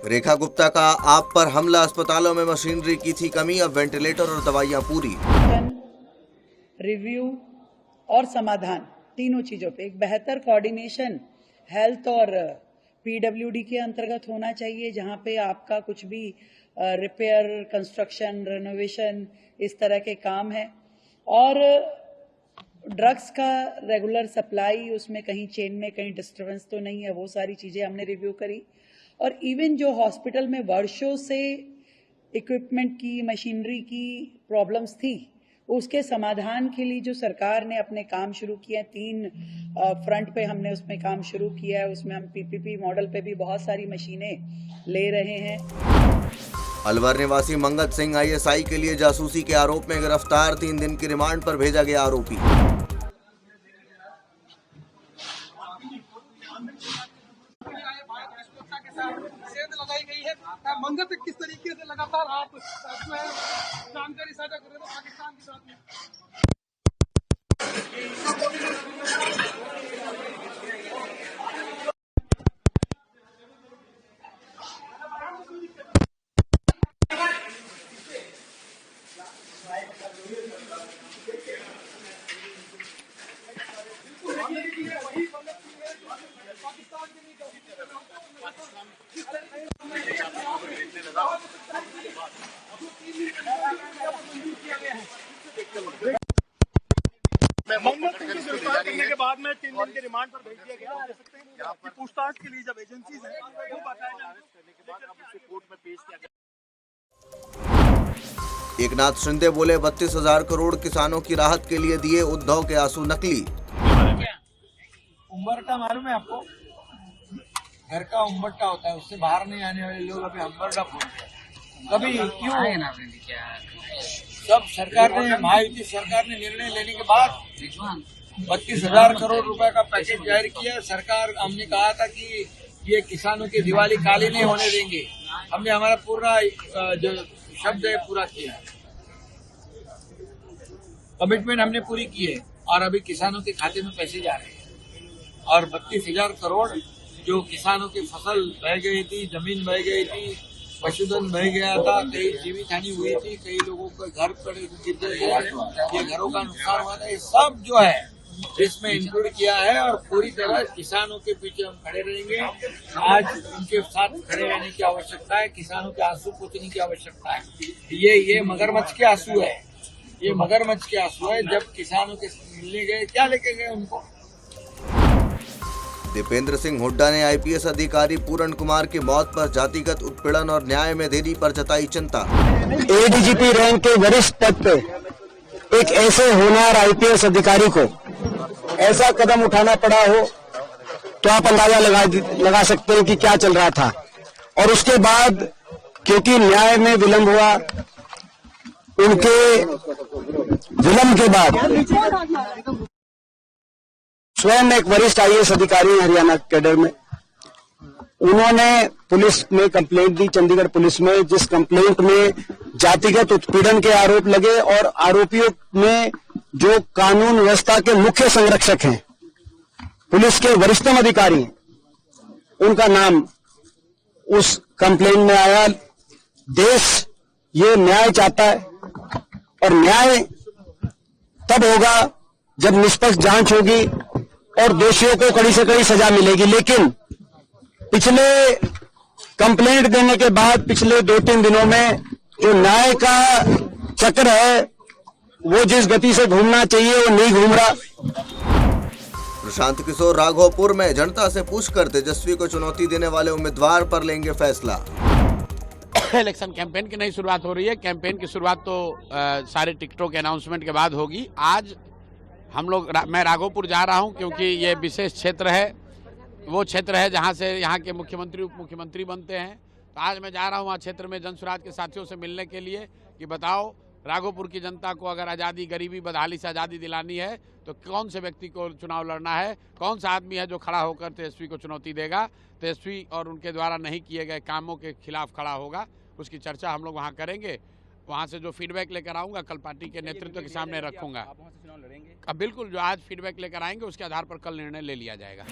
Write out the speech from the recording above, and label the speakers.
Speaker 1: रेखा गुप्ता का आप पर हमला, अस्पतालों में मशीनरी की थी कमी, अब वेंटिलेटर और दवाइयां पूरी।
Speaker 2: रिव्यू और समाधान तीनों चीजों पे एक बेहतर कोऑर्डिनेशन हेल्थ और पीडब्ल्यूडी के अंतर्गत होना चाहिए, जहां पे आपका कुछ भी रिपेयर, कंस्ट्रक्शन, रेनोवेशन इस तरह के काम है, और ड्रग्स का रेगुलर सप्लाई, उसमें कहीं चेन में कहीं डिस्टर्बेंस तो नहीं है, वो सारी चीजें हमने रिव्यू करी। और इवन जो हॉस्पिटल में वर्षों से इक्विपमेंट की, मशीनरी की प्रॉब्लम्स थी, उसके समाधान के लिए जो सरकार ने अपने काम शुरू किए, 3 फ्रंट पे हमने उसमें काम शुरू किया है। उसमें हम पीपीपी मॉडल पे भी बहुत सारी मशीनें ले रहे हैं।
Speaker 1: अलवर निवासी मंगत सिंह आईएसआई के लिए जासूसी के आरोप में गिरफ्तार, 3 दिन की रिमांड पर भेजा गया आरोपी।
Speaker 3: लगाई गई है। मंगत किस तरीके से लगातार आप जो है जानकारी साझा कर रहे हो पाकिस्तान के साथ में? गिरफ्तार करने के बाद में 3 दिन के रिमांड पर भेज दिया गया। पूछताछ के लिए जब एजेंसीज हैं वो बताया कोर्ट में पेश किया गया।
Speaker 1: एकनाथ शिंदे बोले 32,000 करोड़ किसानों की राहत के लिए दिए, उद्धव के आंसू नकली।
Speaker 4: उम्बरटा मालूम है आपको? घर का उम्बरटा होता है, उससे बाहर नहीं आने वाले लोग अभी उम्बरटा बोलते हैं। कभी क्यों? सब सरकार ने, महायुति सरकार ने निर्णय लेने के बाद 32,000 करोड़ रुपए का पैकेज जारी किया। सरकार, हमने कहा था कि ये किसानों की दिवाली काली नहीं होने देंगे। हमने हमारा पूरा जो शब्द है पूरा किया, कमिटमेंट हमने पूरी की है, और अभी किसानों के खाते में पैसे जा रहे हैं। और 32,000 करोड़ जो किसानों की फसल बह गई थी, जमीन बह गई थी, पशुधन बह गया था, कई जीवित हानि हुई थी, कई लोगों के घर पर गिर गए, ये घरों का नुकसान हुआ था, ये सब जो है इसमें इंक्लूड किया है। और पूरी तरह किसानों के पीछे हम खड़े रहेंगे। आज उनके साथ खड़े रहने की आवश्यकता है, किसानों के आंसू पोंछने की आवश्यकता है। ये मगरमच्छ के आंसू है, ये मगरमच्छ के आंसू है। जब किसानों के मिलने गए, क्या लेके गए उनको?
Speaker 1: दीपेंद्र सिंह हुड्डा ने आईपीएस अधिकारी पूरण कुमार की मौत पर जातिगत उत्पीड़न और न्याय में देरी पर जताई चिंता।
Speaker 5: एडीजीपी रैंक के वरिष्ठ पद पे एक ऐसे होनहार आईपीएस अधिकारी को ऐसा कदम उठाना पड़ा हो तो आप अंदाजा लगा सकते हैं कि क्या चल रहा था। और उसके बाद क्योंकि न्याय में विलंब हुआ, उनके विलंब के बाद स्वयं एक वरिष्ठ आईएएस अधिकारी हैं हरियाणा कैडर में, उन्होंने पुलिस में कंप्लेंट दी, चंडीगढ़ पुलिस में, जिस कंप्लेंट में जातिगत उत्पीड़न के आरोप लगे और आरोपियों में जो कानून व्यवस्था के मुख्य संरक्षक हैं, पुलिस के वरिष्ठतम अधिकारी हैं, उनका नाम उस कंप्लेंट में आया। देश ये न्याय चाहता है, और न्याय तब होगा जब निष्पक्ष जांच होगी और दोषियों को कड़ी से कड़ी सजा मिलेगी। लेकिन पिछले कंप्लेंट देने के बाद पिछले 2-3 दिनों में जो न्याय का चक्र है, वो जिस गति से घूमना चाहिए वो नहीं घूम रहा।
Speaker 1: प्रशांत किशोर राघोपुर में जनता से पूछकर तेजस्वी को चुनौती देने वाले उम्मीदवार पर लेंगे फैसला।
Speaker 6: इलेक्शन कैंपेन की नई शुरुआत हो रही है। कैंपेन की शुरुआत तो सारे टिकटों के अनाउंसमेंट के बाद होगी। आज मैं राघोपुर जा रहा हूं क्योंकि ये विशेष क्षेत्र है, वो क्षेत्र है जहां से यहाँ के मुख्यमंत्री उप मुख्यमंत्री बनते हैं। तो आज मैं जा रहा हूं वहाँ क्षेत्र में जनसुराज के साथियों से मिलने के लिए कि बताओ राघोपुर की जनता को अगर आज़ादी, गरीबी, बदहाली से आज़ादी दिलानी है तो कौन से व्यक्ति को चुनाव लड़ना है, कौन सा आदमी है जो खड़ा होकर तेजस्वी को चुनौती देगा, तेजस्वी और उनके द्वारा नहीं किए गए कामों के खिलाफ खड़ा होगा। उसकी चर्चा हम लोग वहाँ करेंगे। वहाँ से जो फीडबैक लेकर आऊँगा कल पार्टी के नेतृत्व के सामने रखूँगा। बिल्कुल, जो आज फीडबैक लेकर आएंगे उसके आधार पर कल निर्णय ले लिया जाएगा।